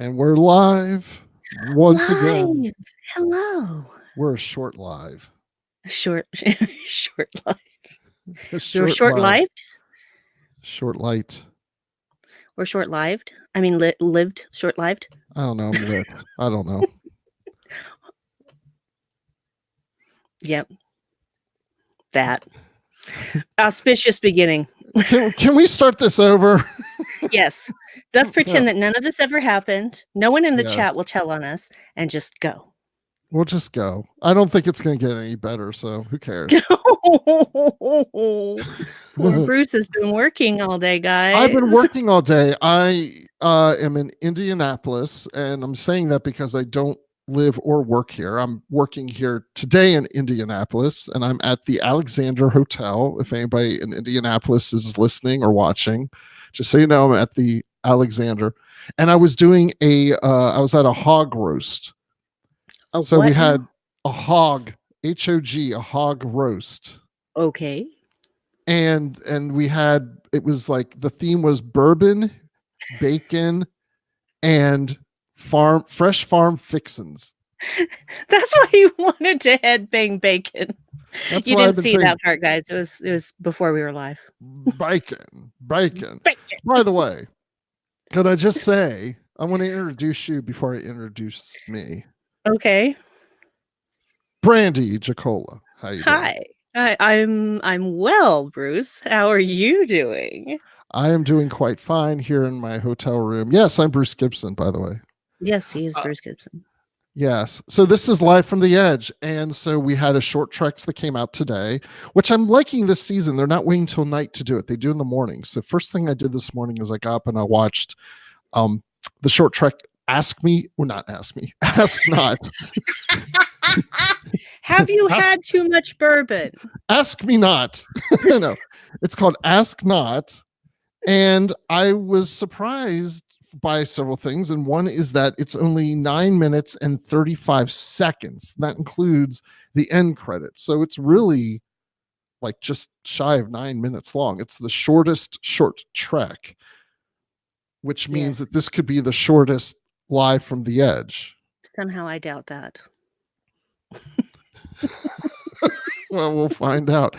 And we're live once again. Live. Hello. We're a short live. Short, short life. A We were short short live. lived. Short light. We're short lived. I mean, lived short lived. I don't know. I'm lit. I don't know. Yep. That auspicious beginning. Can we start this over? Yes. Let's pretend that none of this ever happened. No one in the Yes. chat will tell on us, and just go. We'll just go. I don't think it's going to get any better, so who cares? Poor Bruce has been working all day, guys. I've been working all day. I am in Indianapolis, and I'm saying that because I don't live or work here. I'm working here today in Indianapolis, and I'm at the Alexander Hotel. If anybody in Indianapolis is listening or watching, just so you know, I'm at the Alexander, and I was doing I was at a hog roast. So we had a hog, HOG, a hog roast. Okay. And we had, it was like, the theme was bourbon, bacon, and fresh farm fixins. That's why you wanted to headbang bacon. That's you why didn't see that part, guys. It was before we were live. Bacon. By the way, could I just say, I want to introduce you before I introduce me. Okay. Brandy Jacola. How you doing? Hi. I'm well, Bruce. How are you doing? I am doing quite fine here in my hotel room. Yes, I'm Bruce Gibson, by the way. Yes, he is Bruce Gibson. Yes. So this is Live from the Edge. And so we had a short treks that came out today, which I'm liking this season. They're not waiting till night to do it. They do in the morning. So first thing I did this morning is I got up and I watched the short trek Ask Not. Have you had too much bourbon? Ask Me Not. No, it's called Ask Not. And I was surprised by several things. And one is that it's only 9 minutes and 35 seconds. That includes the end credits. So it's really like just shy of 9 minutes long. It's the shortest short trek, which means that this could be the shortest Live from the Edge. Somehow I doubt that. Well, we'll find out.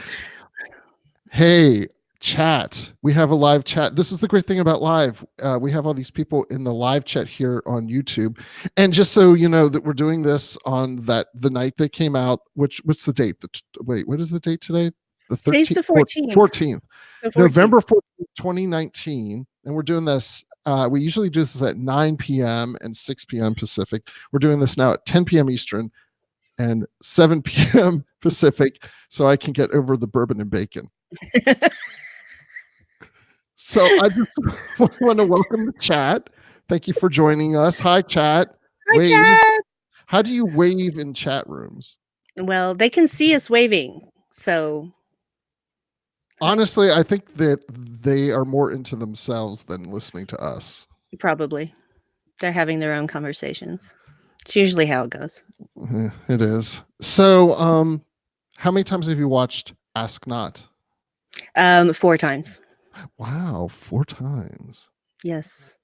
Hey, chat. We have a live chat. This is the great thing about live. We have all these people in the live chat here on YouTube. And just so you know that we're doing this on the night they came out, what's the date? Wait, what is the date today? The 13th. Today's the 14th. 14th. November 14th, 2019. And we're doing this. We usually do this at 9 p.m. and 6 p.m. Pacific. We're doing this now at 10 p.m. Eastern and 7 p.m. Pacific, so I can get over the bourbon and bacon. So I just want to welcome the chat. Thank you for joining us. Hi, chat. Hi, chat. How do you wave in chat rooms? Well, they can see us waving, so... Honestly, I think that they are more into themselves than listening to us. Probably. They're having their own conversations. It's usually how it goes. It is. So, how many times have you watched Ask Not? 4 times. Wow, 4 times. Yes.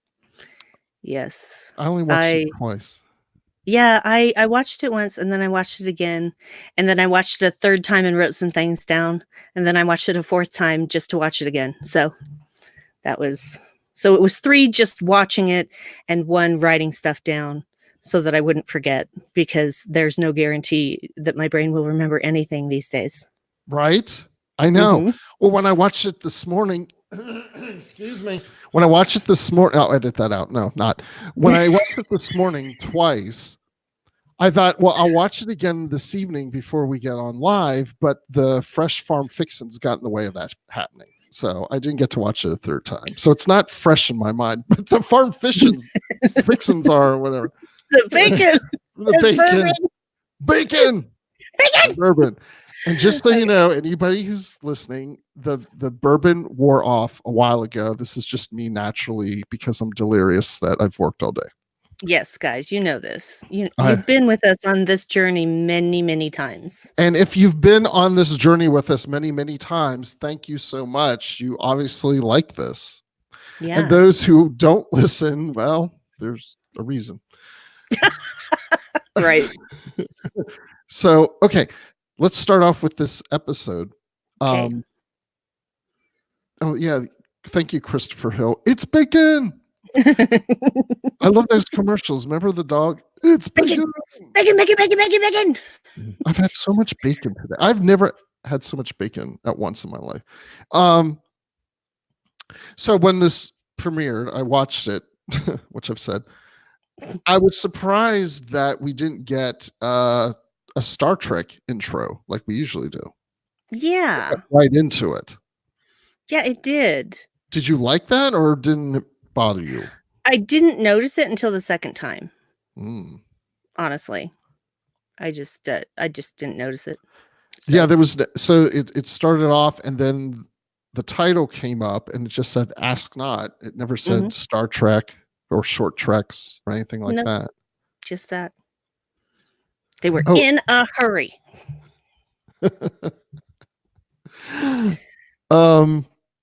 I only watched it twice. Yeah, I watched it once, and then I watched it again, and then I watched it a 3rd time and wrote some things down, and then I watched it a 4th time just to watch it again. So it was 3 just watching it and 1 writing stuff down so that I wouldn't forget, because there's no guarantee that my brain will remember anything these days. Right? I know. Mm-hmm. Well, when I watched it this morning, excuse me. When I watched it this morning, I'll edit that out. No, not. When I watched it this morning twice, I thought, well, I'll watch it again this evening before we get on live, but the fresh farm fixins got in the way of that happening. So I didn't get to watch it a 3rd time. So it's not fresh in my mind, but the farm fixins are, or whatever. The bacon. The bacon. Bourbon. And just so you know, anybody who's listening, the bourbon wore off a while ago. This is just me naturally, because I'm delirious that I've worked all day. Yes, guys, you know this. You've been with us on this journey many, many times. And if you've been on this journey with us many, many times, thank you so much. You obviously like this. Yeah. And those who don't listen, well, there's a reason. Right. So, okay, let's start off with this episode. Okay. Oh yeah, thank you, Christopher Hill. It's bacon. I love those commercials. Remember the dog? It's bacon. Bacon, bacon, bacon, bacon, bacon. I've had so much bacon today. I've never had so much bacon at once in my life. So when this premiered, I watched it, which I've said. I was surprised that we didn't get a Star Trek intro like we usually do. Yeah. Right into it. Yeah, it did. Did you like that, or didn't it bother you? I didn't notice it until the second time. Mm. Honestly, I just didn't notice it. So. Yeah, there was. So it started off, and then the title came up, and it just said "Ask Not." It never said Star Trek or Short Treks or anything like that. Just that. They were in a hurry.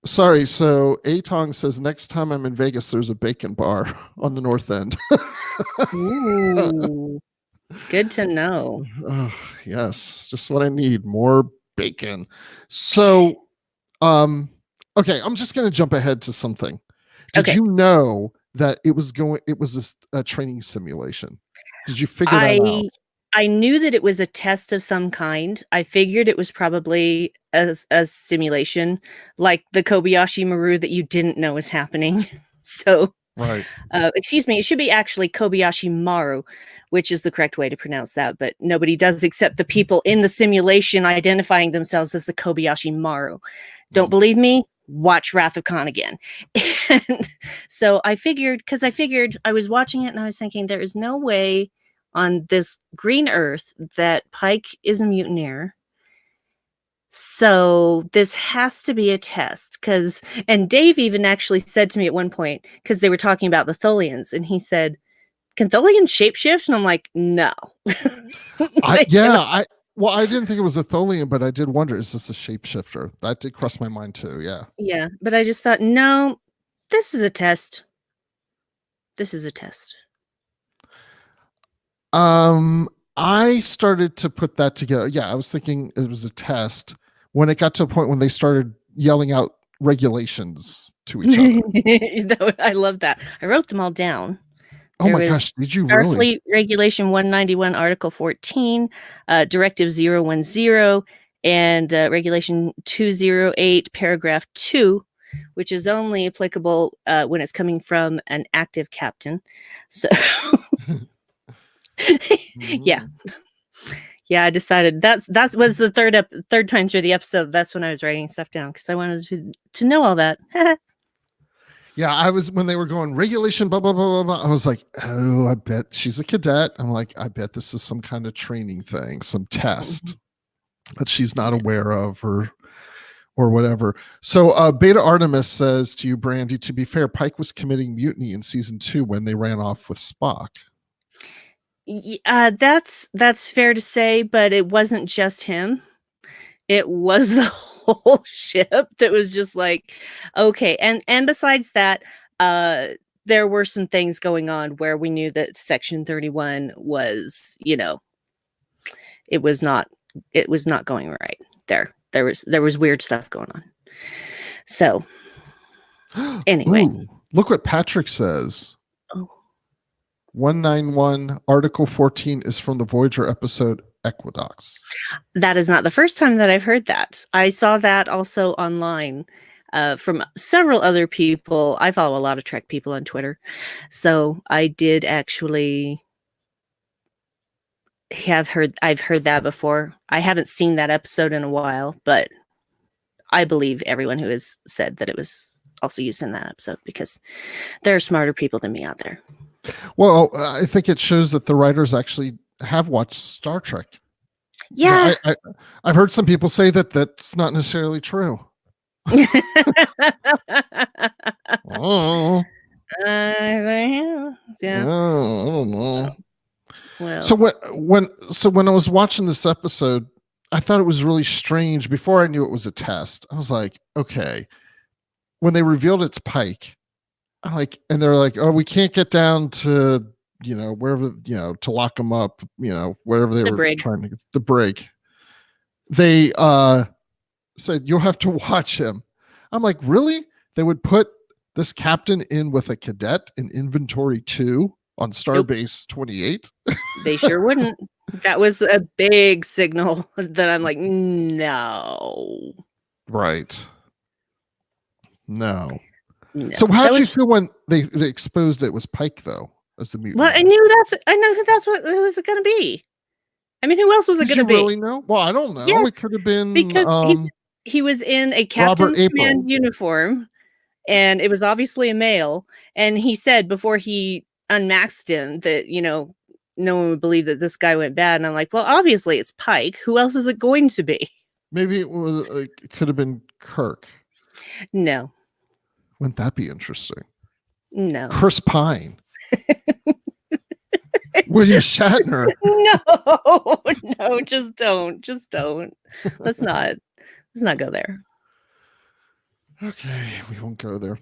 Sorry. So Atong says next time I'm in Vegas, there's a bacon bar on the north end. Ooh, good to know. Yes, just what I need. More bacon. So, okay, I'm just going to jump ahead to something. Did you know that it was a training simulation? Did you figure that out? I knew that it was a test of some kind. I figured it was probably a simulation, like the Kobayashi Maru that you didn't know was happening. So, right. Excuse me, it should be actually Kobayashi Maru, which is the correct way to pronounce that, but nobody does except the people in the simulation identifying themselves as the Kobayashi Maru. Don't believe me? Watch Wrath of Khan again. And so I figured I was watching it and I was thinking there is no way on this green earth that Pike is a mutineer. So this has to be a test and Dave even actually said to me at one point, because they were talking about the Tholians, and he said, can Tholians shapeshift? And I'm like, no. I didn't think it was a Tholian, but I did wonder, is this a shapeshifter? That did cross my mind too, yeah. Yeah, but I just thought, no, this is a test. This is a test. I started to put that together. Yeah, I was thinking it was a test when it got to a point when they started yelling out regulations to each other. I love that. I wrote them all down. Oh my gosh, did you Starfleet really? Regulation 191, Article 14, Directive 010, and Regulation 208, Paragraph 2, which is only applicable when it's coming from an active captain. So, yeah. Yeah, I decided that was the third time through the episode. That's when I was writing stuff down because I wanted to know all that. Yeah, I was when they were going regulation blah blah blah blah blah. I was like, oh, I bet she's a cadet. I'm like, I bet this is some kind of training thing, some test that she's not aware of or whatever. So Beta Artemis says to you, Brandy, to be fair, Pike was committing mutiny in season 2 when they ran off with Spock. That's fair to say, but it wasn't just him. It was the whole ship that was just like, okay. And besides that, there were some things going on where we knew that Section 31 was, it was not going right there. There was weird stuff going on. So anyway. Ooh, look what Patrick says. 191 Article 14 is from the Voyager episode Equinox. That is not the first time that I've heard that. I saw that also online from several other people. I follow a lot of Trek people on Twitter. So I did actually I've heard that before. I haven't seen that episode in a while, but I believe everyone who has said that it was also used in that episode because there are smarter people than me out there. Well, I think it shows that the writers actually have watched Star Trek. Yeah. I've heard some people say that that's not necessarily true. Oh. Yeah. I don't know. Well. So when I was watching this episode, I thought it was really strange. Before I knew it was a test, I was like, okay. When they revealed it's Pike, and they're like, oh, we can't get down to wherever, to lock him up, wherever they The were brig. trying to get the break. They said, you'll have to watch him. I'm like, really? They would put this captain in with a cadet in Inventory 2 on Nope. Starbase 28? They sure wouldn't. That was a big signal that I'm like, no. Right. No. No. So how'd That you was feel when they exposed it was Pike, though, as the mutant? well, I know that's what it was gonna be. I mean, who else was it Did gonna you be? really know? Well, I don't know. Yes, It could have been because he was in a Robert captain's April. command uniform, and it was obviously a male, and he said before he unmasked him that, no one would believe that this guy went bad, and I'm like, "Well, obviously it's Pike. Who else is it going to be?" Maybe it could have been Kirk. No. Wouldn't that be interesting? No. Chris Pine. William Shatner. No, just don't. Just don't. Let's not go there. Okay, we won't go there.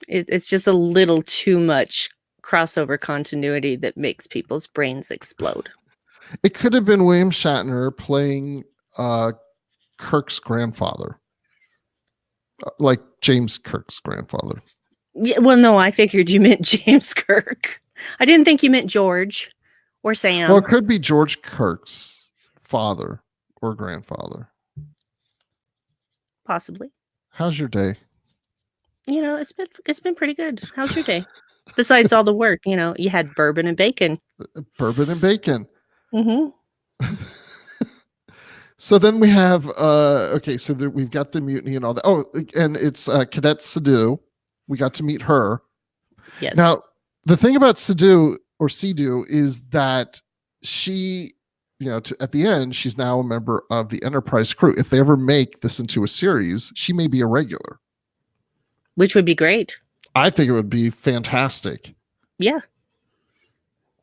It's just a little too much crossover continuity that makes people's brains explode. It could have been William Shatner playing Kirk's grandfather, like James Kirk's grandfather. Yeah, well, no, I figured you meant James Kirk. I didn't think you meant George or Sam. Well, it could be George Kirk's father or grandfather. Possibly. How's your day? It's been pretty good. How's your day? Besides all the work, you had bourbon and bacon. Bourbon and bacon. Mm-hmm. So then we have so we've got the mutiny and all that. Oh, and it's Cadet Sadu. We got to meet her. Yes. Now, the thing about Sadu is that she, at the end, she's now a member of the Enterprise crew. If they ever make this into a series, she may be a regular. Which would be great. I think it would be fantastic. Yeah.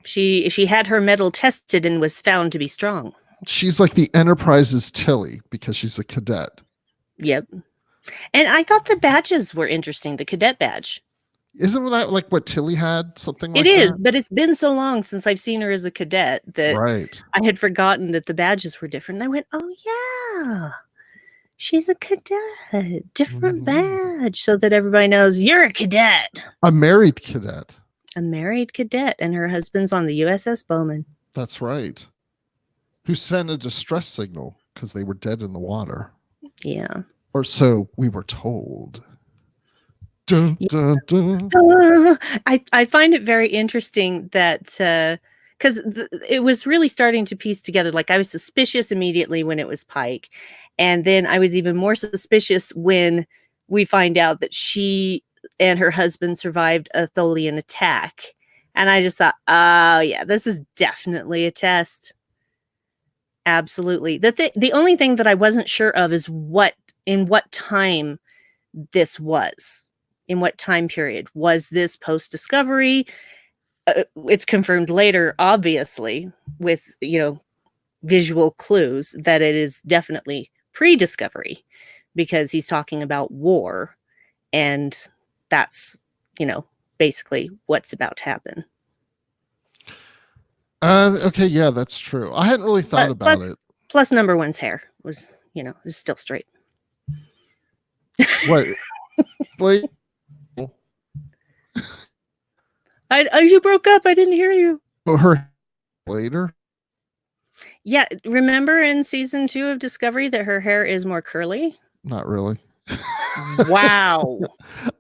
She had her metal tested and was found to be strong. She's like the Enterprise's Tilly because she's a cadet. Yep. And I thought the badges were interesting, the cadet badge. Isn't that like what Tilly had? Something like that? It is, that? but it's been so long since I've seen her as a cadet that right. I had forgotten that the badges were different. And I went, oh, yeah, she's a cadet, different badge, so that everybody knows you're a cadet. A married cadet. A married cadet, and her husband's on the USS Bowman. That's right. Who sent a distress signal because they were dead in the water. Yeah. Or so we were told. Dun, dun, dun. I find it very interesting that because it was really starting to piece together. Like, I was suspicious immediately when it was Pike, and then I was even more suspicious when we find out that she and her husband survived a Tholian attack, and I just thought, oh yeah, this is definitely a test. Absolutely. The only thing that I wasn't sure of is in what time this was. In what time period? Was this post-discovery? It's confirmed later, obviously, with, visual clues that it is definitely pre-discovery, because he's talking about war, and that's, basically what's about to happen. Okay, yeah, that's true. I hadn't really thought about it. Plus, number one's hair was, is still straight. What? Like, you broke up. I didn't hear you. Her later. Yeah, remember in season 2 of Discovery that her hair is more curly? Not really. Wow.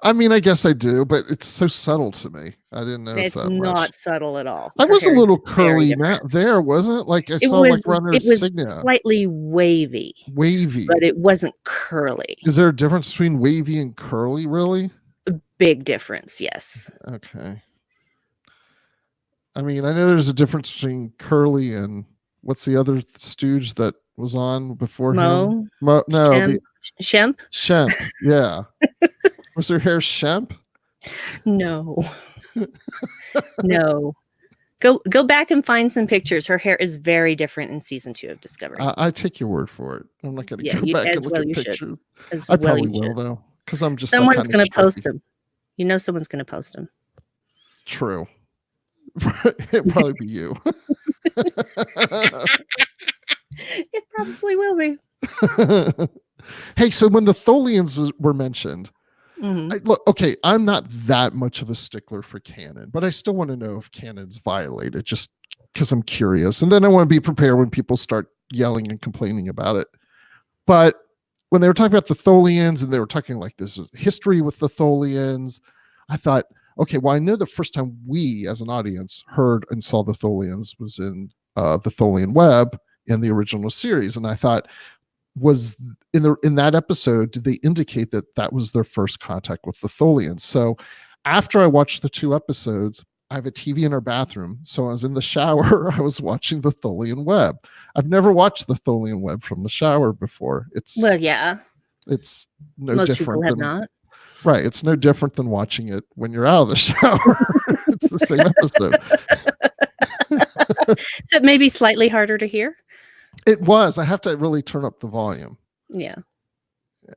I mean, I guess I do, but it's so subtle to me. I didn't notice that much. It's not subtle at all. I was a little curly there, wasn't it? Like I saw like around her insignia. Slightly wavy. Wavy. But it wasn't curly. Is there a difference between wavy and curly, really? A big difference, yes. Okay. I mean, I know there's a difference between curly and what's the other stooge that was on before him? No, Shemp? Shemp, yeah. Was her hair Shemp? No. No. Go back and find some pictures. Her hair is very different in season 2 of Discovery. I take your word for it. I'm not going to go back and look at pictures. I probably will, though, because I'm just someone's going to post them. Someone's going to post them. True. It'd probably be you. It probably will be. Hey, so when the Tholians were mentioned, Mhm. look, okay, I'm not that much of a stickler for canon, but I still want to know if canon's violated just because I'm curious. And then I want to be prepared when people start yelling and complaining about it. But when they were talking about the Tholians and they were talking like this is history with the Tholians, I thought, okay, well, I know the first time we as an audience heard and saw the Tholians was in the Tholian Web in the original series. And I thought, was in that episode, did they indicate that that was their first contact with the Tholians? So after I watched the 2 episodes, I have a TV in our bathroom. So I was in the shower, I was watching the Tholian Web. I've never watched the Tholian Web from the shower before. Well, yeah. It's no Most people different have than not. right. It's no different than watching it when you're out of the shower. It's the same episode. So maybe slightly harder to hear. It was. I have to really turn up the volume. Yeah.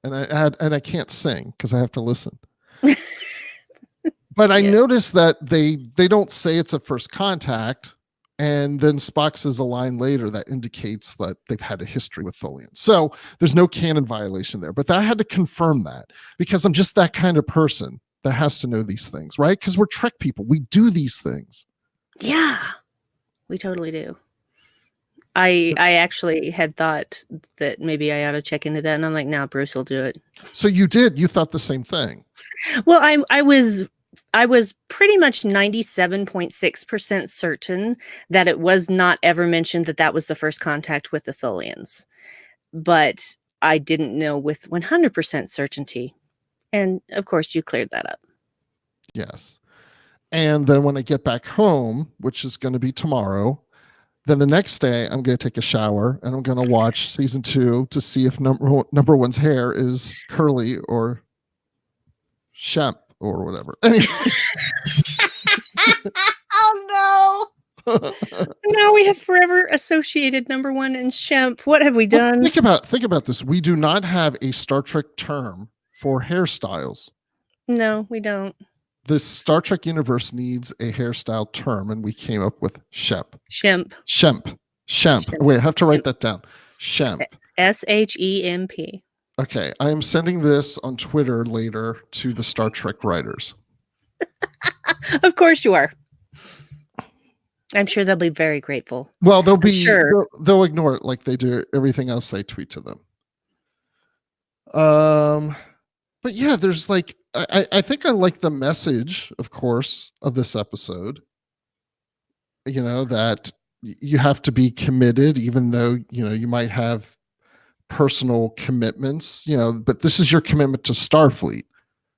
And I can't sing because I have to listen. But I Yeah. noticed that they don't say it's a first contact, and then Spock says a line later that indicates that they've had a history with Tholians. So there's no canon violation there. But I had to confirm that because I'm just that kind of person that has to know these things, right? Because we're Trek people. We do these things. Yeah. We totally do. I actually had thought that maybe I ought to check into that, and I'm like, no, Bruce will do it. So you did. You thought the same thing. Well, I was pretty much 97.6% certain that it was not ever mentioned that that was the first contact with the Tholians. But I didn't know with 100% certainty. And of course, you cleared that up. Yes. And then when I get back home, which is going to be tomorrow, then the next day I'm going to take a shower and I'm going to watch season 2 to see if number one's hair is curly or Shemp or whatever. Anyway. Oh no! Now we have forever associated number one and Shemp. What have we done? Well, think about this. We do not have a Star Trek term for hairstyles. No, we don't. The Star Trek universe needs a hairstyle term, and we came up with Shemp. Shemp. Wait, I have to write that down. Shemp. SHEMP. Okay, I am sending this on Twitter later to the Star Trek writers. Of course you are. I'm sure they'll be very grateful. Well, sure. they'll ignore it like they do everything else I tweet to them. But yeah, there's like I think I like the message, of course, of this episode. You know, that you have to be committed, even though, you know, you might have personal commitments, you know, but this is your commitment to Starfleet.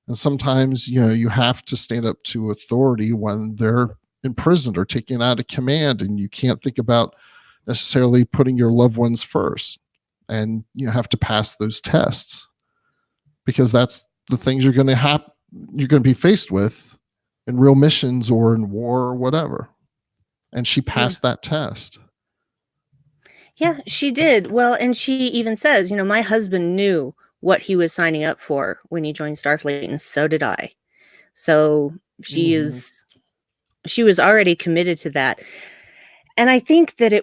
And sometimes, you know, you have to stand up to authority when they're imprisoned or taken out of command, and you can't think about necessarily putting your loved ones first. And you have to pass those tests because that's the things you're going to be faced with in real missions or in war or whatever. And she passed that test. Yeah, she did. Well, and she even says, you know, my husband knew what he was signing up for when he joined Starfleet, and so did I. So she was already committed to that. And I think that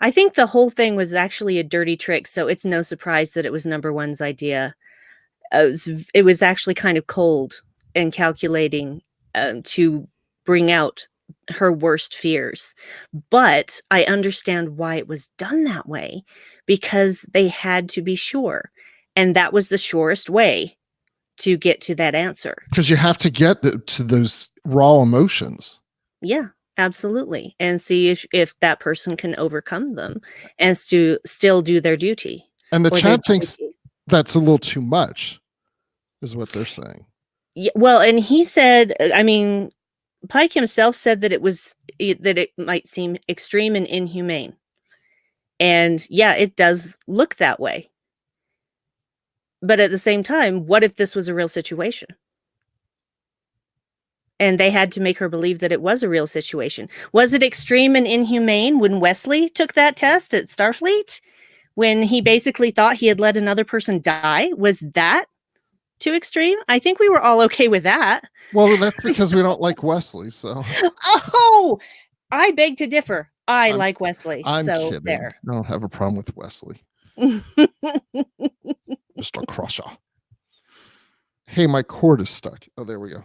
I think the whole thing was actually a dirty trick. So it's no surprise that it was number one's idea. It was actually kind of cold and calculating to bring out her worst fears. But I understand why it was done that way, because they had to be sure. And that was the surest way to get to that answer. Because you have to get to those raw emotions. Yeah, absolutely. And see if that person can overcome them and to still do their duty. And the chat thinks that's a little too much, is what they're saying. Yeah, well, and he said, I mean, Pike himself said that it might seem extreme and inhumane. And yeah, it does look that way. But at the same time, what if this was a real situation? And they had to make her believe that it was a real situation. Was it extreme and inhumane when Wesley took that test at Starfleet? When he basically thought he had let another person die? Was that too extreme. I think we were all okay with that. Well, that's because we don't like Wesley. So Oh, I beg to differ. I I'm like Wesley. I'm So kidding. there. I don't have a problem with Wesley, Mr. Crusher. Hey, my cord is stuck. Oh, there we go.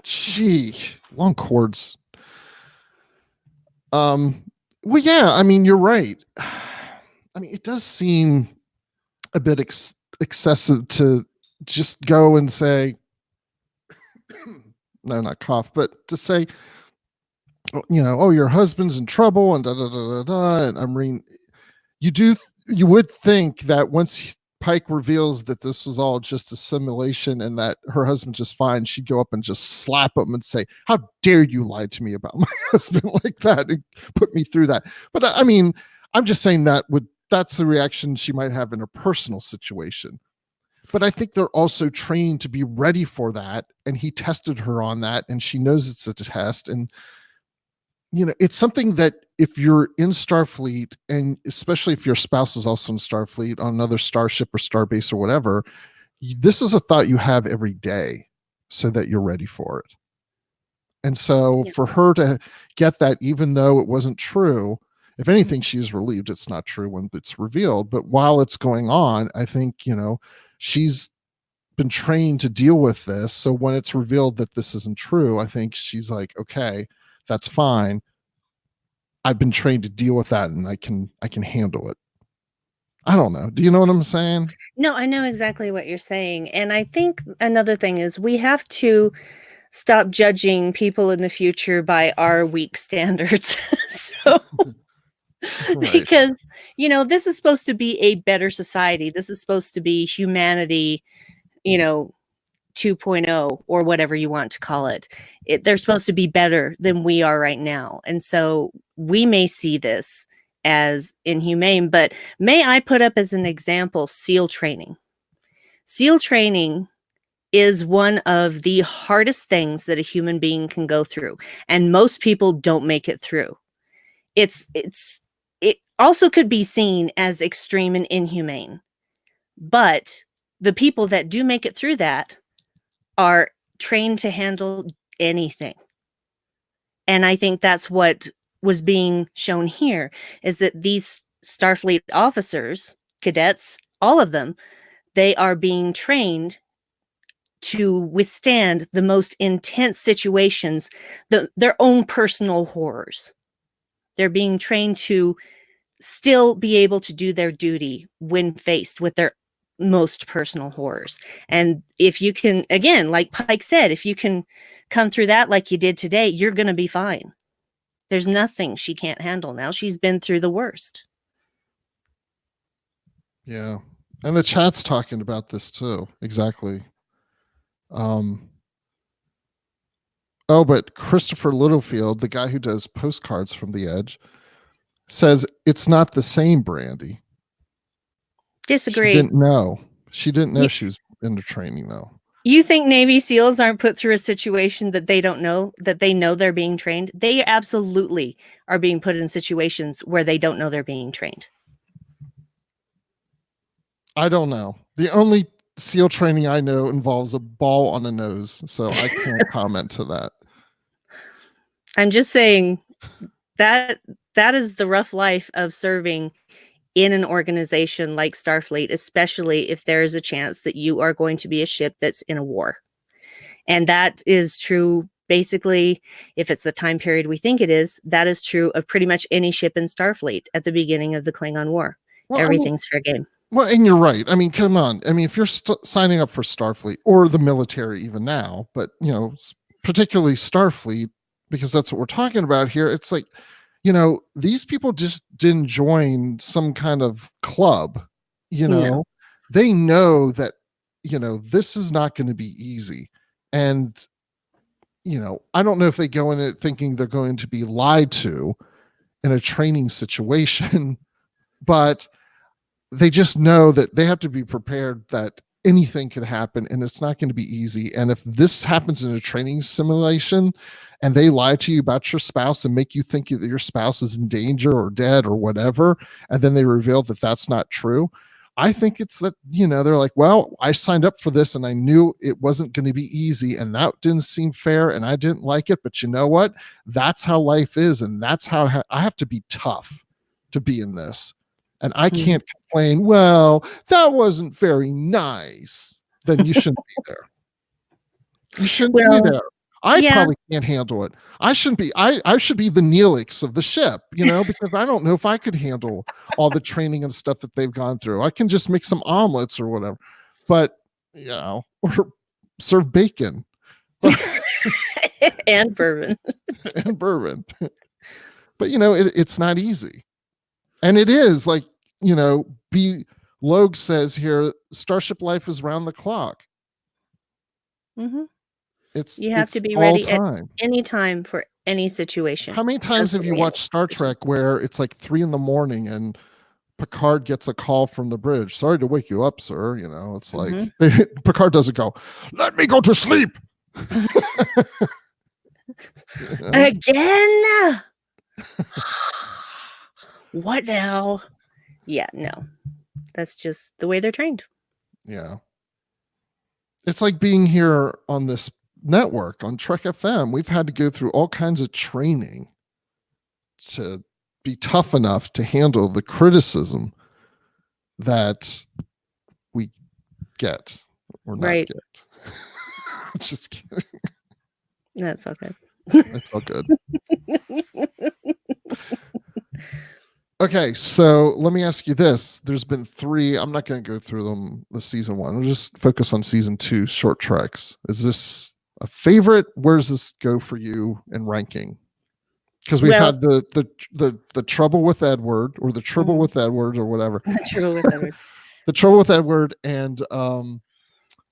Gee, long cords. Well, yeah, I mean, you're right. I mean, it does seem a bit excessive to just go and say, no, not cough, but to say, oh, your husband's in trouble and da da da da da. And I mean, you would think that once Pike reveals that this was all just a simulation and that her husband's just fine, she'd go up and just slap him and say, "How dare you lie to me about my husband like that and put me through that?" But I mean, I'm just saying that's the reaction she might have in a personal situation. But I think they're also trained to be ready for that. And he tested her on that, and she knows it's a test. And it's something that if you're in Starfleet, and especially if your spouse is also in Starfleet on another starship or starbase or whatever, this is a thought you have every day so that you're ready for it. And so for her to get that, even though it wasn't true, if anything, she's relieved it's not true when it's revealed. But while it's going on, I think, she's been trained to deal with this. So when it's revealed that this isn't true, I think she's like, okay, that's fine. I've been trained to deal with that, and I can handle it. I don't know. Do you know what I'm saying? No, I know exactly what you're saying. And I think another thing is we have to stop judging people in the future by our weak standards. So Right. because, this is supposed to be a better society. This is supposed to be humanity, 2.0 or whatever you want to call it. They're supposed to be better than we are right now. And so we may see this as inhumane, but may I put up as an example SEAL training? SEAL training is one of the hardest things that a human being can go through, and most people don't make it through. It also could be seen as extreme and inhumane, but the people that do make it through that are trained to handle anything. And I think that's what was being shown here, is that these Starfleet officers, cadets, all of them, they are being trained to withstand the most intense situations, their own personal horrors. They're being trained to still be able to do their duty when faced with their most personal horrors. And if you can, again, like Pike said, if you can come through that like you did today, you're going to be fine. There's nothing she can't handle now. She's been through the worst. Yeah. And the chat's talking about this too. Exactly. But Christopher Littlefield, the guy who does postcards from the Edge, says it's not the same Brandy. Disagree. She didn't know. She didn't know she was in the training, though. You think Navy SEALs aren't put through a situation that they don't know, that they know they're being trained? They absolutely are being put in situations where they don't know they're being trained. I don't know. The only SEAL training I know involves a ball on the nose, so I can't comment to that. I'm just saying that is the rough life of serving in an organization like Starfleet, especially if there is a chance that you are going to be a ship that's in a war. And that is true, basically, if it's the time period we think it is, that is true of pretty much any ship in Starfleet at the beginning of the Klingon War. Well, everything's fair game. Well, and you're right. I mean, come on. I mean, if you're signing up for Starfleet or the military even now, but, particularly Starfleet, because that's what we're talking about here, it's like, these people just didn't join some kind of club, They know that, this is not going to be easy. And, I don't know if they go in it thinking they're going to be lied to in a training situation, but they just know that they have to be prepared that anything can happen and it's not going to be easy. And if this happens in a training simulation and they lie to you about your spouse and make you think that your spouse is in danger or dead or whatever, and then they reveal that that's not true, I think it's that, they're like, well, I signed up for this and I knew it wasn't going to be easy and that didn't seem fair and I didn't like it. But you know what? That's how life is. And that's how I have to be tough to be in this. And I can't complain, well, that wasn't very nice. Then you shouldn't be there. You shouldn't be there. I probably can't handle it. I shouldn't be. I should be the Neelix of the ship, because I don't know if I could handle all the training and stuff that they've gone through. I can just make some omelets or whatever, but or serve bacon and bourbon and bourbon. But it's not easy, and it is like B. Logue says here, Starship life is round the clock. Mm-hmm. You It's have to be ready time. at any time for any situation. How many times have you watched Star Trek where it's like 3 a.m. and Picard gets a call from the bridge? Sorry to wake you up, sir. It's like Picard doesn't go, let me go to sleep. Again? What now? Yeah, no. That's just the way they're trained. Yeah. It's like being here on this network on Trek FM. We've had to go through all kinds of training to be tough enough to handle the criticism that we get or not get. Just kidding. That's all good. That's all good. Okay, so let me ask you this. There's been 3. I'm not going to go through them, the season 1. I'll just focus on season 2 short treks. Is this a favorite? Where does this go for you in ranking? Because we've had the trouble with Edward, or the trouble with Edward, or whatever. The trouble with Edward. The trouble with Edward and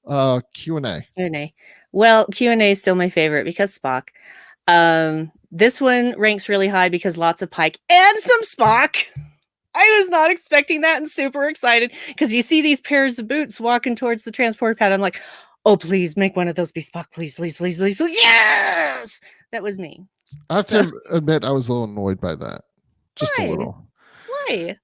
Q&A. Q&A. Well, Q&A is still my favorite because Spock. This one ranks really high because lots of Pike and some Spock. I was not expecting that and super excited because you see these pairs of boots walking towards the transport pad. I'm like, oh, please make one of those be Spock. Please, please, please, please, please. Yes! That was me. I have to admit, I was a little annoyed by that. Just a little. Why?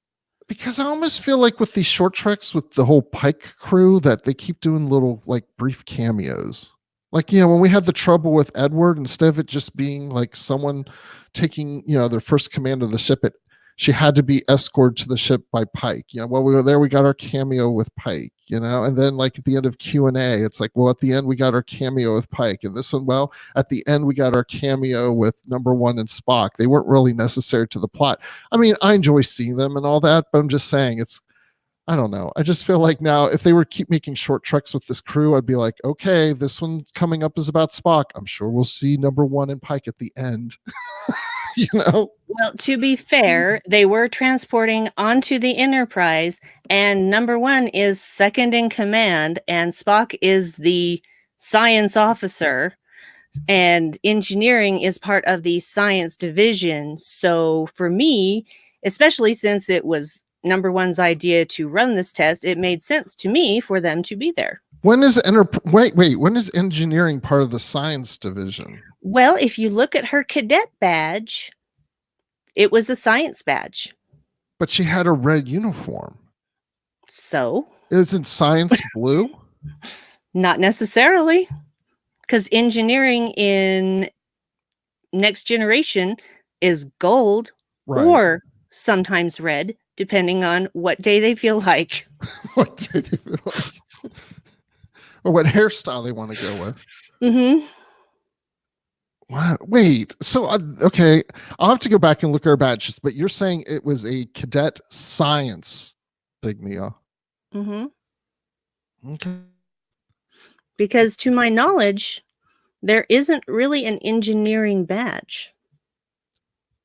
Because I almost feel like with these short treks with the whole Pike crew that they keep doing little like brief cameos. Like, when we had the trouble with Edward, instead of it just being like someone taking, their first command of the ship, she had to be escorted to the ship by Pike. While we were there, we got our cameo with Pike, and then like at the end of Q&A, it's like, well, at the end, we got our cameo with Pike. And this one, well, at the end, we got our cameo with number 1 and Spock. They weren't really necessary to the plot. I mean, I enjoy seeing them and all that, but I'm just saying I don't know. I just feel like now if they were keep making short treks with this crew, I'd be like, okay, this one coming up is about Spock. I'm sure we'll see number 1 and Pike at the end. Well, to be fair, they were transporting onto the Enterprise, and number 1 is second in command, and Spock is the science officer, and engineering is part of the science division. So for me, especially since it was number 1's idea to run this test, it made sense to me for them to be there. When is when is engineering part of the science division? Well, if you look at her cadet badge, it was a science badge. But she had a red uniform. So? Isn't science blue? Not necessarily. Because engineering in Next Generation is gold or sometimes red, depending on what day they feel like. What day they feel like. Or what hairstyle they want to go with. Mm-hmm. Wow. Wait. So, okay. I'll have to go back and look at our badges, but you're saying it was a cadet science Dignia. Mm-hmm. Okay. Because to my knowledge, there isn't really an engineering badge.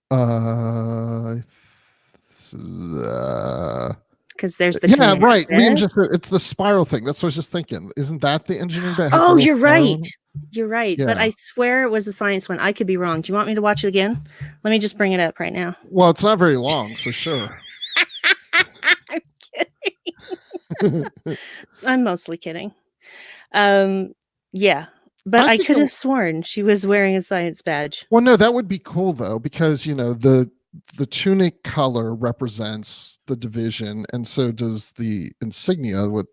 Because there's the right. It's the spiral thing. That's what I was just thinking. Isn't that the engineering badge? Oh, you're right. You're right. Yeah. But I swear it was a science one. I could be wrong. Do you want me to watch it again? Let me just bring it up right now. Well, it's not very long, for sure. I'm kidding. I'm mostly kidding. Yeah. But I could have sworn she was wearing a science badge. Well, no, that would be cool though, because the the tunic color represents the division, and so does the insignia with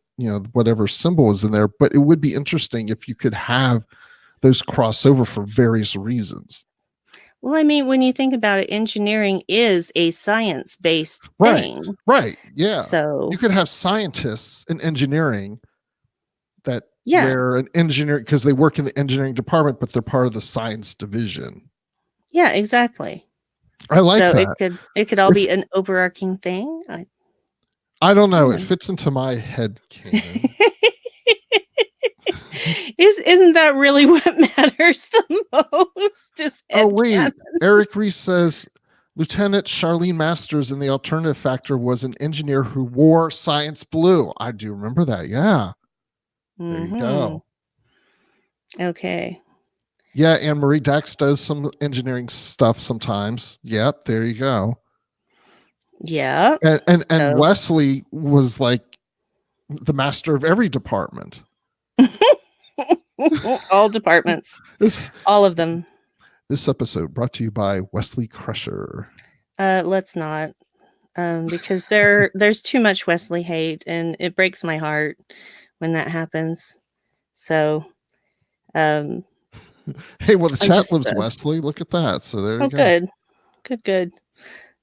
whatever symbol is in there. But it would be interesting if you could have those cross over for various reasons. Well, I mean, when you think about it, engineering is a science-based Right, thing. right, yeah. So, You could have scientists in engineering that yeah. wear an engineering because they work in the engineering department, but they're part of the science division. Yeah, exactly. I like So that. it could all If be an overarching thing. I don't I know, don't it know. fits into my head canon. Isn't that really what matters the most? Is Oh head wait, canon. Eric Reese says Lieutenant Charlene Masters in The Alternative Factor was an engineer who wore science blue. I do remember that. Yeah. There you Mm-hmm. go. Okay. Yeah, Anne Marie Dax does some engineering stuff sometimes. Yep, there you go. Yeah. And So Wesley was like the master of every department. all departments, This all of them. this episode brought to you by Wesley Crusher. Let's not, because there's too much Wesley hate, and it breaks my heart when that happens. So, um, Hey, well, the I'm chat just loves Wesley. Look at that. So there you go. good, good.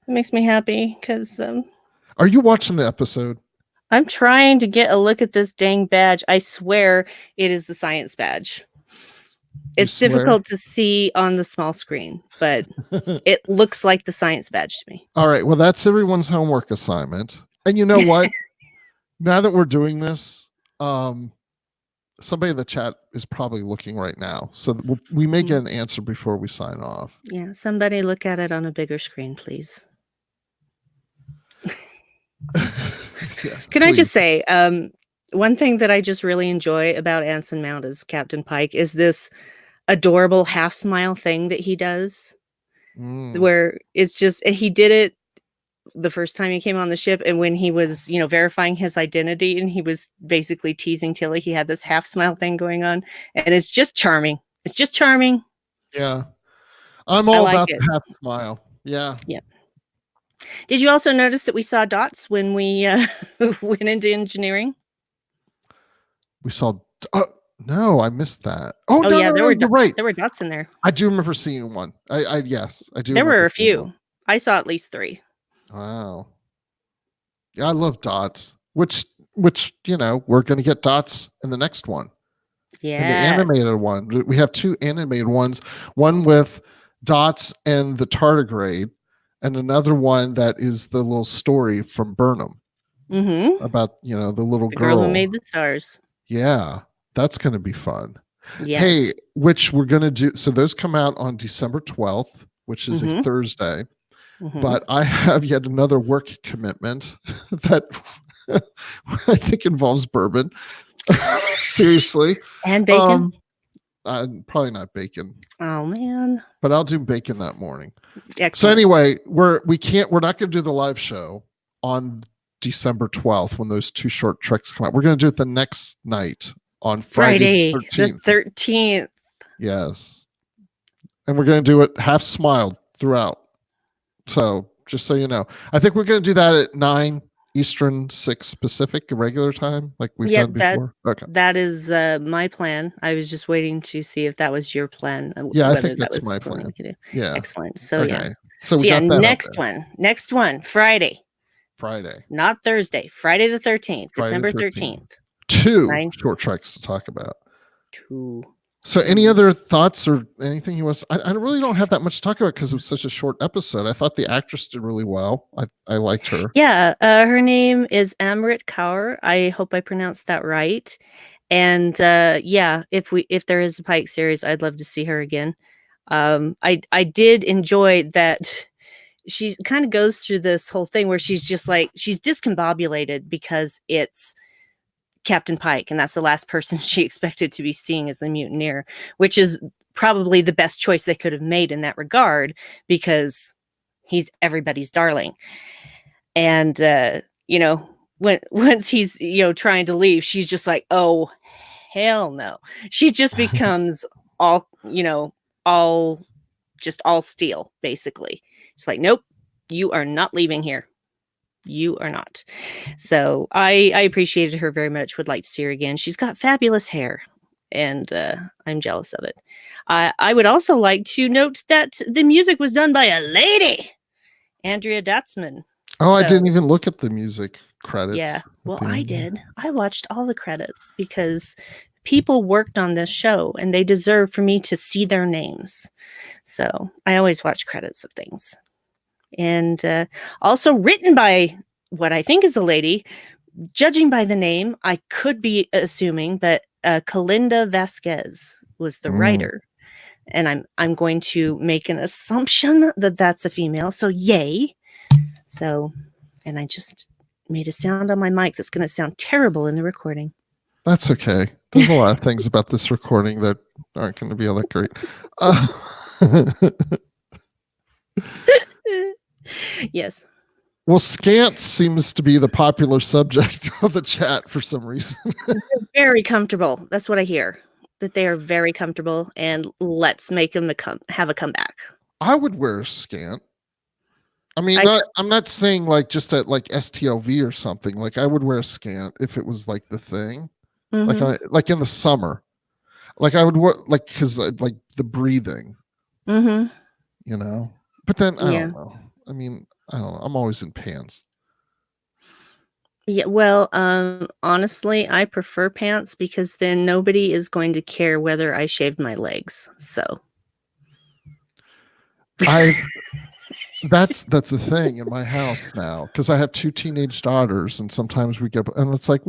It makes me happy because Are you watching the episode? I'm trying to get a look at this dang badge. I swear it is the science badge. It's swear? difficult to see on the small screen, but it looks like the science badge to me. All right. Well, that's everyone's homework assignment. And you know what? Now that we're doing this, somebody in the chat is probably looking right now. So we may get an answer before we sign off. Yeah. Somebody look at it on a bigger screen, please. Yes, Can please. I just say, one thing that I just really enjoy about Anson Mount as Captain Pike is this adorable half smile thing that he does, where it's just he did it the first time he came on the ship, and when he was verifying his identity, and he was basically teasing Tilly, he had this half smile thing going on, and it's just charming. It's just charming. Yeah, I'm all like about it. the half smile. Yeah. Did you also notice that we saw dots when we went into engineering? We saw. No, I missed that. Oh no, yeah, no, you're right. There were dots in there. I do remember seeing one. Yes, I do. There were a few. One. I saw at least 3. Wow. Yeah, I love dots. Which we're going to get dots in the next one. Yeah. And the animated one. We have 2 animated ones. One with dots and the tardigrade, and another one that is the little story from Burnham about the little girl who made the stars. Yeah, that's going to be fun. Yes. Hey, which we're going to do. So those come out on December 12th, which is a Thursday. But I have yet another work commitment that I think involves bourbon. Seriously. And bacon? Probably not bacon. Oh man. But I'll do bacon that morning. Excellent. So anyway, we're not going to do the live show on December 12th when those 2 short treks come out. We're going to do it the next night on Friday the 13th. Yes. And we're going to do it half smiled throughout. So just so you know, I think we're going to do that at 9 Eastern, 6 Pacific, regular time, like we've done before. Okay. That is my plan. I was just waiting to see if that was your plan. Yeah, I think that's my plan. Yeah. Excellent. So okay. yeah. So we got that next one, Friday. Not Thursday. Friday the 13th, December 13th. 2 short treks to talk about. 2. So any other thoughts or anything you want? I really don't have that much to talk about because it was such a short episode. I thought the actress did really well. I liked her. Yeah, her name is Amrit Kaur. I hope I pronounced that right. And yeah, if there is a Pike series, I'd love to see her again. I did enjoy that she kind of goes through this whole thing where she's just like she's discombobulated because it's Captain Pike, and that's the last person she expected to be seeing as a mutineer, which is probably the best choice they could have made in that regard because he's everybody's darling. And once he's trying to leave, she's just like, oh hell no. She just becomes all steel, basically. She's like, nope, You are not leaving here. You are not. So I appreciated her very much. Would like to see her again. She's got fabulous hair, and I'm jealous of it. I would also like to note that the music was done by a lady, Andrea Datzman. Oh, I didn't So, even look at the music credits. yeah. at Well, the I end. did. I watched all the credits because people worked on this show and they deserve for me to see their names. So I always watch credits of things. And also written by what I think is a lady, judging by the name, I could be assuming, but Kalinda Vasquez was the Mm. writer. And I'm going to make an assumption that that's a female. So yay. So, and I just made a sound on my mic that's going to sound terrible in the recording. That's okay. There's a lot of things about this recording that aren't going to be all that great. Yes. Well, scant seems to be the popular subject of the chat for some reason. They're very comfortable. That's what I hear. That they are very comfortable, and let's make them have a comeback. I would wear a scant. I mean, I I'm not saying like just at like STLV or something. Like I would wear a scant if it was like the thing. Mhm. Like in the summer. Like I would wear like because like the breathing, Mhm. you know. But then I Yeah. don't know. I mean, I don't know. I'm always in pants. Yeah, well, honestly, I prefer pants because then nobody is going to care whether I shaved my legs. So, I that's the thing in my house now because I have 2 teenage daughters and sometimes we get and it's like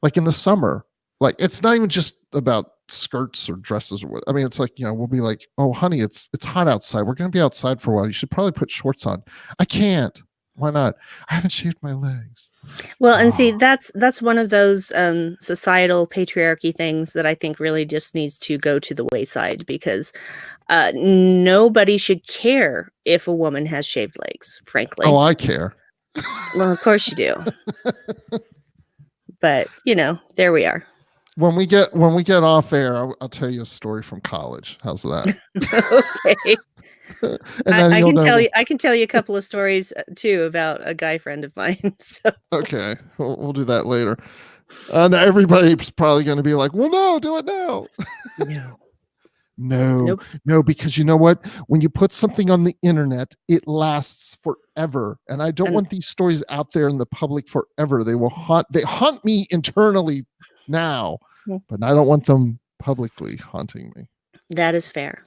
like in the summer, like it's not even just about skirts or dresses or what. I mean, it's like, you know, we'll be like, "Oh, honey, it's hot outside. We're going to be outside for a while. You should probably put shorts on." I can't. Why not? I haven't shaved my legs. well, and see, Oh. that's one of those societal patriarchy things that I think really just needs to go to the wayside because nobody should care if a woman has shaved legs, frankly. Oh, I care. Well, of course you do. But, you know, there we are. When we get off air, I'll tell you a story from college. How's that? Okay. And then I you'll can know. I can tell you a couple of stories too about a guy friend of mine. So Okay, we'll do that later. And everybody's probably going to be like, "Well, no, do it now." no. No, Nope. no, because you know what? When you put something on the internet, it lasts forever. And I don't And- want these stories out there in the public forever. They hunt me internally now, Mm. but I don't want them publicly haunting me. That is fair.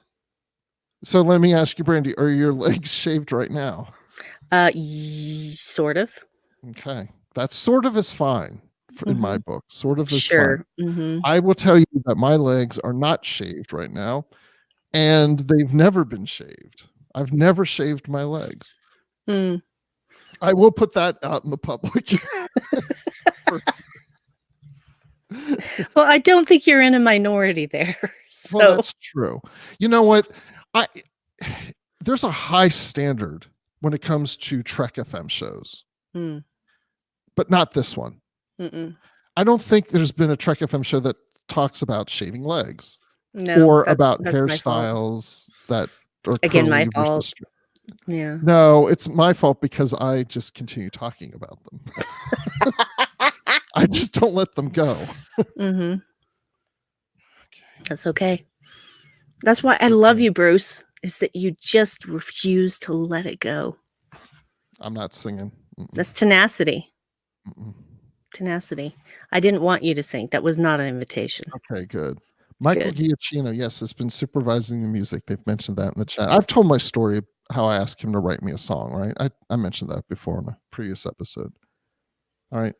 So let me ask you, Brandy, are your legs shaved right now? Sort of. Okay. That's sort of is fine in my book. Sort of is Sure. fine. Mm-hmm. I will tell you that my legs are not shaved right now, and they've never been shaved. I've never shaved my legs. Mm. I will put that out in the public. Well, I don't think you're in a minority there. So Well, that's true. You know what? There's a high standard when it comes to Trek FM shows, but not this one. mm-mm. I don't think there's been a Trek FM show that talks about shaving legs No, or about that's my fault. hairstyles that are Again, my curly fault. versus straight. Yeah. No, it's my fault because I just continue talking about them. I just don't let them go. Mm-hmm. That's okay. That's why I love you, Bruce, is that you just refuse to let it go. I'm not singing. Mm-mm. That's tenacity. Mm-mm. Tenacity. I didn't want you to sing. That was not an invitation. Okay, good. Michael Giacchino, yes, has been supervising the music. They've mentioned that in the chat. I've told my story how I asked him to write me a song, right? I mentioned that before in a previous episode. All right.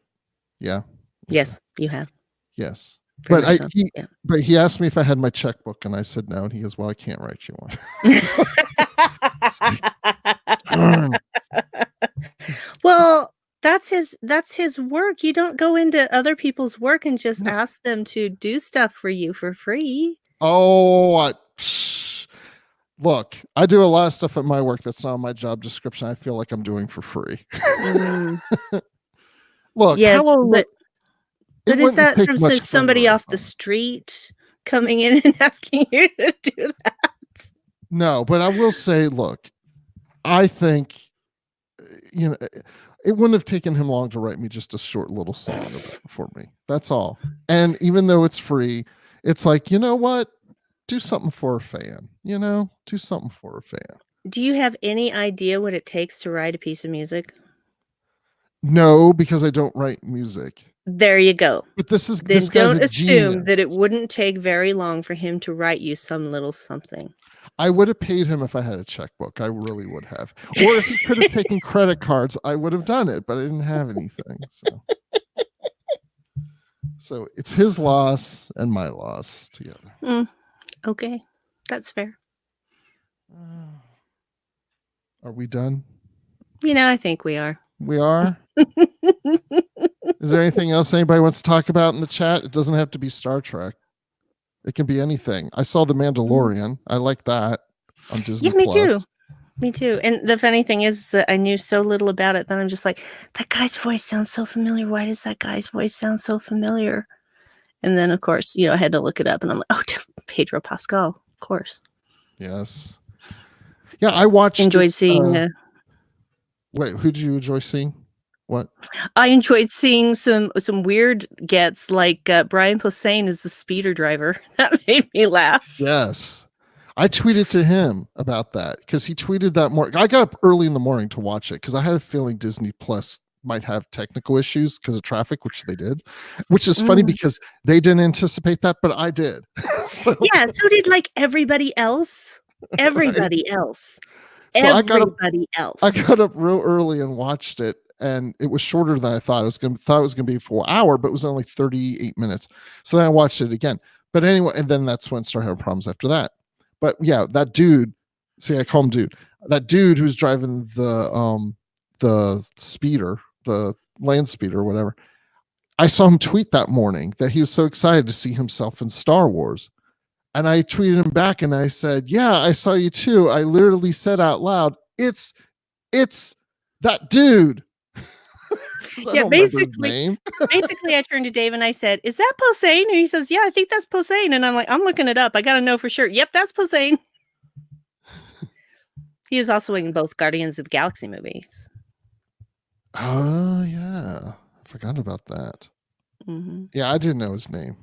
Yeah. Yes, you have. Yes. Very But much so. Yeah. but he asked me if I had my checkbook and I said no. And he goes, "Well, I can't write you one." Well, that's his work. You don't go into other people's work and just ask them to do stuff for you for free. Oh, look, I do a lot of stuff at my work that's not on my job description. I feel like I'm doing for free. Look, yes, how long but is that from somebody off the street coming in and asking you to do that? No, but I will say, look, I think you know, it wouldn't have taken him long to write me just a short little song for me. That's all. And even though it's free, it's like, you know what? Do something for a fan, do something for a fan. Do you have any idea what it takes to write a piece of music? No, because I don't write music. There you go. But this Then guy's don't a assume that it genius. wouldn't take very long for him to write you some little something. I would have paid him if I had a checkbook. I really would have. Or if he could have taken credit cards, I would have done it, but I didn't have anything. So it's his loss and my loss together. Okay, that's fair. Are we done? I think we are. We are? Is there anything else anybody wants to talk about in the chat? It doesn't have to be Star Trek. It can be anything. I saw The Mandalorian. I like that on Disney Yeah, me Plus. too. Me too. And the funny thing is that I knew so little about it that I'm just like, that guy's voice sounds so familiar. Why does that guy's voice sound so familiar? And then, of course, I had to look it up, and I'm like, oh, Pedro Pascal, of course. Yes. Yeah, I watched. Enjoyed seeing. Wait, who did you enjoy seeing? What? I enjoyed seeing some weird gets like Brian Posehn as the speeder driver. That made me laugh. Yes. I tweeted to him about that because he tweeted that morning. I got up early in the morning to watch it because I had a feeling Disney Plus might have technical issues because of traffic, which they did, which is funny because they didn't anticipate that, but I did. So did like everybody else. Everybody else. So everybody else. I got up real early and watched it, and it was shorter than I thought it was going to be for an hour, but it was only 38 minutes. So then I watched it again. But anyway, and then that's when I started having problems after that. But yeah, that dude, see, I call him dude. That dude who's driving the speeder, the land speeder or whatever. I saw him tweet that morning that he was so excited to see himself in Star Wars. And I tweeted him back and I said, yeah, I saw you too. I literally said out loud, it's that dude. Yeah, basically, I turned to Dave and I said, is that Posehn? And he says, yeah, I think that's Posehn. And I'm like, I'm looking it up. I got to know for sure. Yep, that's Posehn. He was also in both Guardians of the Galaxy movies. Oh, yeah. I forgot about that. Mm-hmm. Yeah, I didn't know his name.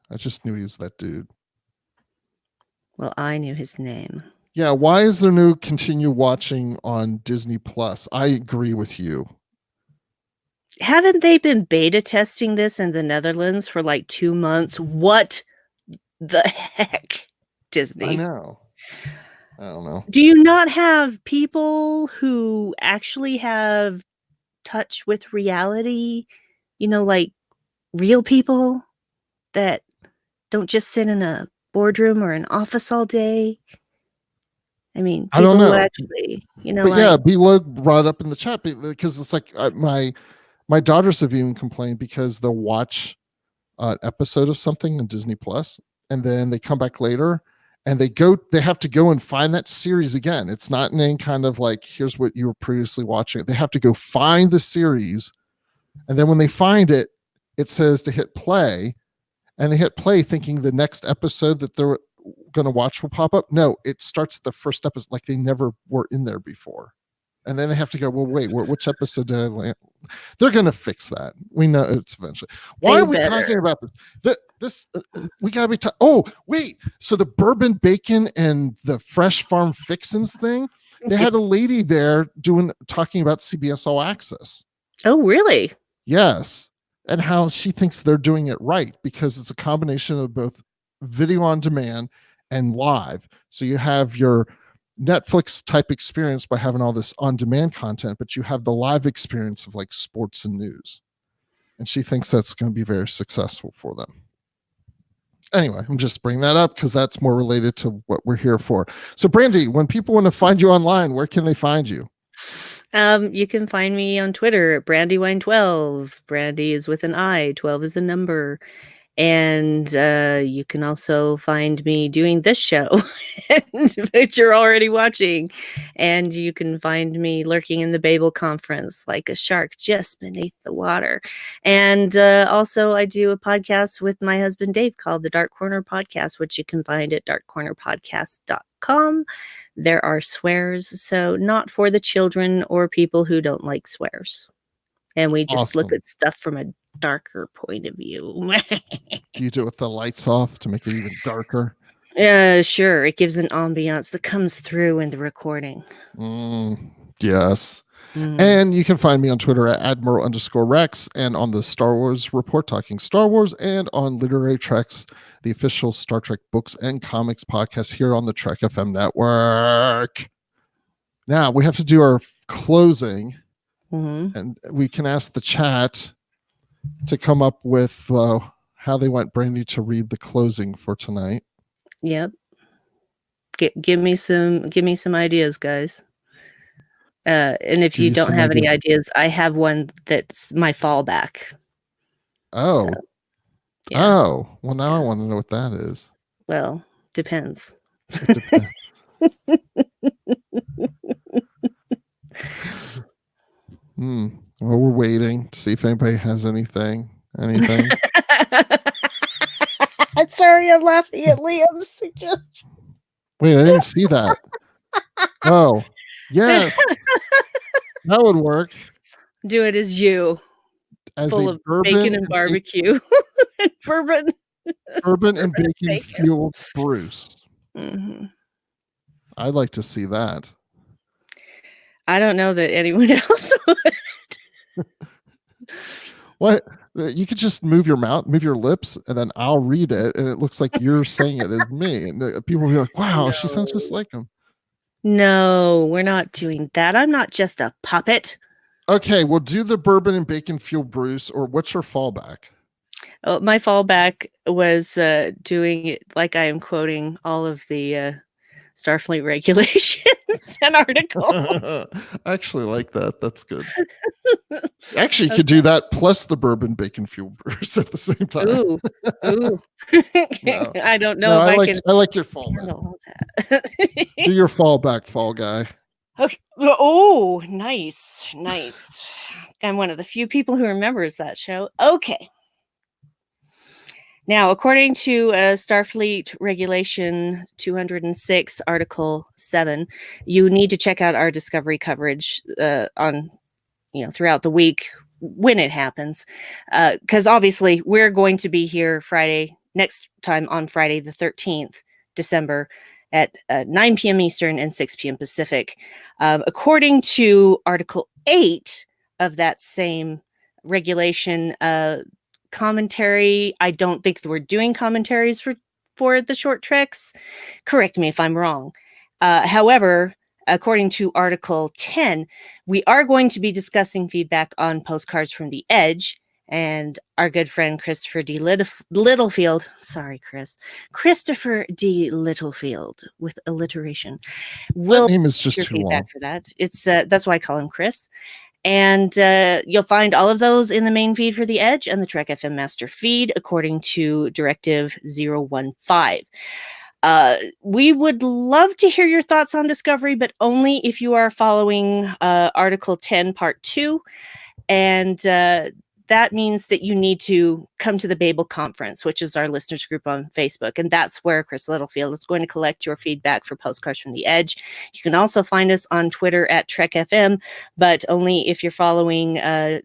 I just knew he was that dude. Well, I knew his name. Yeah, why is there no continue watching on Disney Plus? I agree with you. Haven't they been beta testing this in the Netherlands for like 2 months? What the heck, Disney? I know. I don't know. Do you not have people who actually have touch with reality? Like real people that don't just sit in a boardroom or an office all day. I mean, people I don't know. who actually, but like, yeah, B-Log brought up in the chat because it's like my daughters have even complained because they'll watch an episode of something on Disney Plus and then they come back later and they have to go and find that series again. It's not in any kind of like, here's what you were previously watching. They have to go find the series. And then when they find it, it says to hit play. And they hit play thinking the next episode that they're going to watch will pop up. No, it starts the first episode like they never were in there before. And then they have to go, well, wait, which episode did I land? They're going to fix that. We know it's eventually. Why are we talking about this? We got to be oh, wait. So the bourbon bacon and the fresh farm fixins thing, they had a lady there talking about CBS All Access. Oh, really? Yes. And how she thinks they're doing it right because it's a combination of both video on demand and live. So you have your Netflix type experience by having all this on demand content, but you have the live experience of like sports and news. And she thinks that's going to be very successful for them. Anyway, I'm just bringing that up because that's more related to what we're here for. So Brandy, when people want to find you online, where can they find you? You can find me on Twitter at Brandywine12. Brandy is with an I, 12 is a number. And you can also find me doing this show, which you're already watching. And you can find me lurking in the Babel conference like a shark just beneath the water. And also, I do a podcast with my husband Dave called the Dark Corner Podcast, which you can find at darkcornerpodcast.com. There are swears, so not for the children or people who don't like swears. And we just look Awesome. at stuff from a darker point of view. Do you do it with the lights off to make it even darker? Sure. It gives an ambiance that comes through in the recording. Yes. And you can find me on Twitter at Admiral_Rex and on the Star Wars Report talking Star Wars and on Literary Treks, the official Star Trek books and comics podcast here on the Trek FM network. Now we have to do our closing, and we can ask the chat to come up with how they want Brandy to read the closing for tonight. Yep. Give me some ideas, guys. And if you don't have any ideas, I have one that's my fallback. Oh. So, yeah. Oh. Well, now I want to know what that is. Well, depends. It depends. Well, we're waiting to see if anybody has anything. Sorry, I'm laughing at Liam's suggestion. Wait, I didn't see that. Oh, yes. That would work. Do it as you. As full of bacon and barbecue. Bourbon and bacon fueled Bruce. I'd like to see that. I don't know that anyone else would. What? You could just move your mouth, move your lips, and then I'll read it, and it looks like you're saying it as me. And people will be like, wow, no. She sounds just like him. No, we're not doing that. I'm not just a puppet. Okay, we'll do the bourbon and bacon fueled Bruce, or what's your fallback? Oh, my fallback was doing it like I am quoting all of the Starfleet regulations and articles. I actually like that. That's good. Actually, you could do that plus the bourbon bacon fuel Bruce at the same time. Ooh. No. I don't know if I can. I like your fallback. Do your fallback, fall guy. Okay. Oh, nice. I'm one of the few people who remembers that show. Okay. Now, according to Starfleet Regulation 206, Article 7, you need to check out our Discovery coverage on, throughout the week when it happens. Because obviously, we're going to be here next time on Friday, the 13th, December, at 9 p.m. Eastern and 6 p.m. Pacific. According to Article 8 of that same regulation, commentary, I don't think we're doing commentaries for the short treks. Correct me if I'm wrong. However, according to Article 10, we are going to be discussing feedback on Postcards from the Edge, and our good friend Christopher D. Littlefield, Christopher D. Littlefield with alliteration. That name is just too long for that. It's that's why I call him Chris. And you'll find all of those in the main feed for the Edge and the Trek FM Master feed, according to Directive 015. We would love to hear your thoughts on Discovery, but only if you are following Article 10, Part 2. And that means that you need to come to the Babel Conference, which is our listeners group on Facebook. And that's where Chris Littlefield is going to collect your feedback for Postcards from the Edge. You can also find us on Twitter at Trek FM, but only if you're following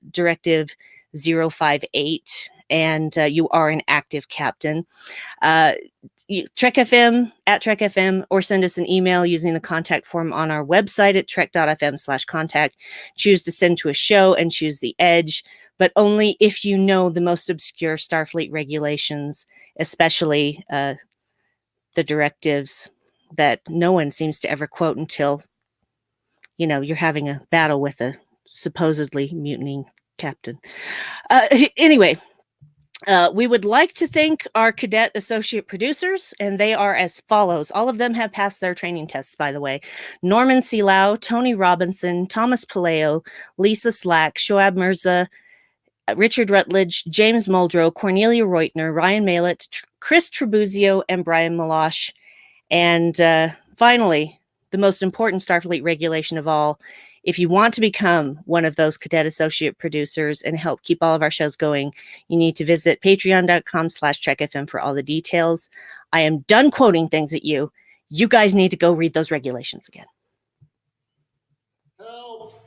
Directive 058 and you are an active captain. Trek FM, at Trek FM, or send us an email using the contact form on our website at trek.fm/contact. Choose to send to a show and choose the Edge, but only if you know the most obscure Starfleet regulations, especially the directives that no one seems to ever quote until, you're having a battle with a supposedly mutinying captain. Anyway, we would like to thank our cadet associate producers, and they are as follows. All of them have passed their training tests, by the way. Norman Selau, Tony Robinson, Thomas Paleo, Lisa Slack, Shoab Mirza, Richard Rutledge, James Muldrow, Cornelia Reutner, Ryan Malett, Chris Trabuzio, and Brian Malosh. And finally, the most important Starfleet regulation of all, if you want to become one of those cadet associate producers and help keep all of our shows going, you need to visit patreon.com/TrekFM for all the details. I am done quoting things at you. You guys need to go read those regulations again. Help.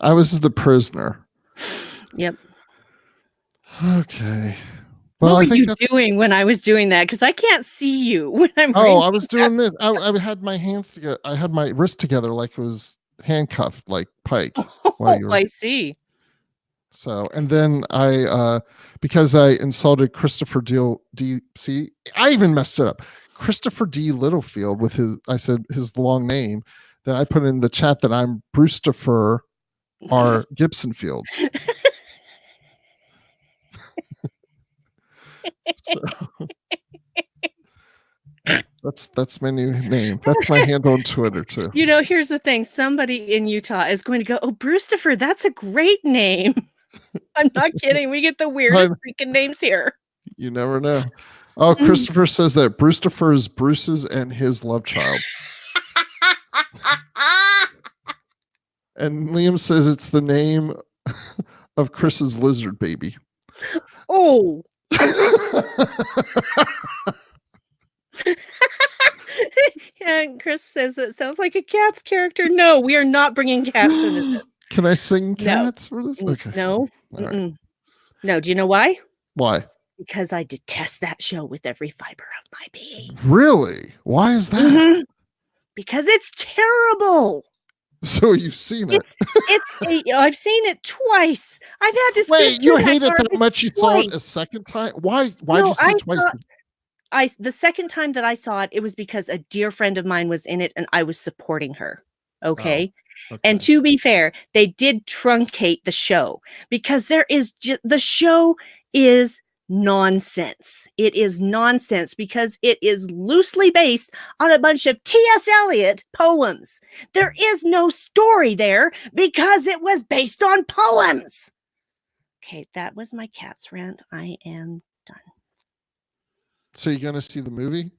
I was the prisoner. Yep. Okay. Well, what I were think you that's doing when I was doing that? Because I can't see you when I'm Oh, I was doing this. I had my hands together. I had my wrist together like it was handcuffed, like Pike. Oh, I see. So, and then I, because I insulted Christopher D. See, I even messed it up. Christopher D. Littlefield with I said his long name. Then I put in the chat that I'm Brewsterfer R. Gibsonfield. So, that's my new name. That's my handle on Twitter too. You know, here's the thing. Somebody in Utah is going to go, "Oh, Brewsterfer, that's a great name." I'm not kidding. We get the weirdest freaking names here. You never know. Oh, Christopher says that Brewsterfer is Bruce's and his love child. And Liam says it's the name of Chris's lizard baby. Oh. And Chris says it sounds like a Cats character. No, we are not bringing cats into this. Can I sing cats for this? Okay. No. Right. No. Do you know why? Why? Because I detest that show with every fiber of my being. Really? Why is that? Because it's terrible. So you've seen it? I've seen it twice. I've had to wait. You hate it that much? You saw it a second time? Why? Why did you see it twice? The second time that I saw it, it was because a dear friend of mine was in it, and I was supporting her. Okay. And to be fair, they did truncate the show because the show is nonsense. It is nonsense because it is loosely based on a bunch of T.S. Eliot poems. There is no story there because it was based on poems. Okay, that was my cat's rant. I am done. So you're going to see the movie?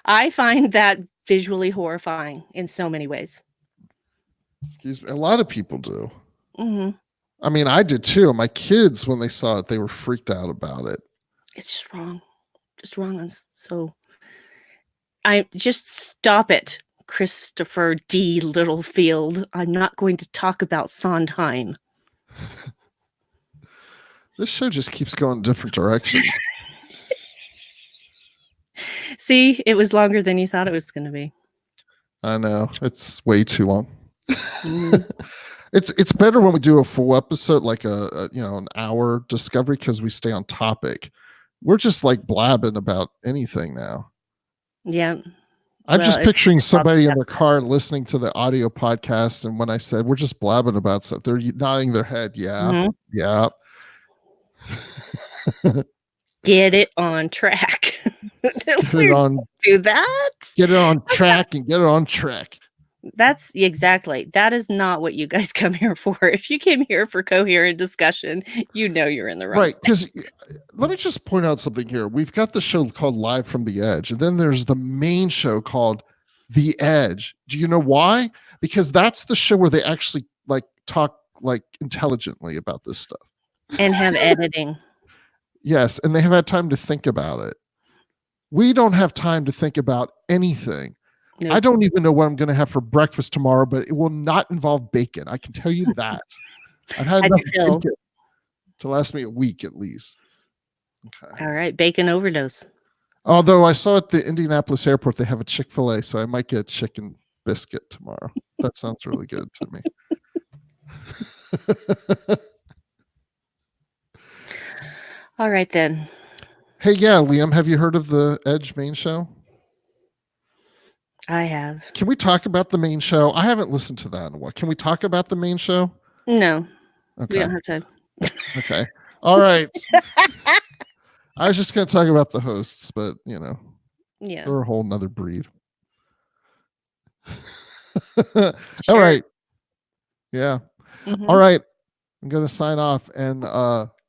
I find that visually horrifying in so many ways. Excuse me. A lot of people do. I mean, I did too. My kids, when they saw it, they were freaked out about it. It's just wrong. Just wrong. And so I just stop it, Christopher D. Littlefield. I'm not going to talk about Sondheim. This show just keeps going different directions. See, it was longer than you thought it was going to be. I know. It's way too long. It's better when we do a full episode, like an hour Discovery, because we stay on topic. We're just like blabbing about anything now. Yeah. I'm just picturing somebody in their car listening to the audio podcast, and when I said we're just blabbing about stuff, they're nodding their head. Yeah. Yeah. Get it on track. Do that. Get it on track and get it on track. That's exactly. That is not what you guys come here for. If you came here for coherent discussion, you know you're in the wrong. Right. Because let me just point out something here. We've got the show called Live from the Edge, and then there's the main show called The Edge. Do you know why? Because that's the show where they actually talk intelligently about this stuff and have editing. Yes, and they have had time to think about it. We don't have time to think about anything. Nope. I don't even know what I'm going to have for breakfast tomorrow, but it will not involve bacon. I can tell you that. I've had enough bacon to last me a week at least. Okay. All right, bacon overdose. Although I saw at the Indianapolis airport they have a Chick-fil-A, so I might get a chicken biscuit tomorrow. That sounds really good to me. All right then. Hey, yeah, Liam, have you heard of the Edge main show? I have. Can we talk about the main show? I haven't listened to that in a while. Can we talk about the main show? No. Okay. We don't have time. Okay. All right. I was just going to talk about the hosts, but yeah, they're a whole nother breed. Sure. All right. Yeah. All Mhm. right. I'm going to sign off and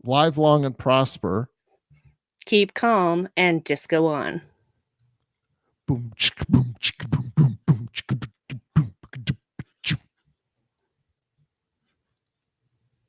live long and prosper. Keep calm and disco on. Boom, chicka, boom, chicka, boom.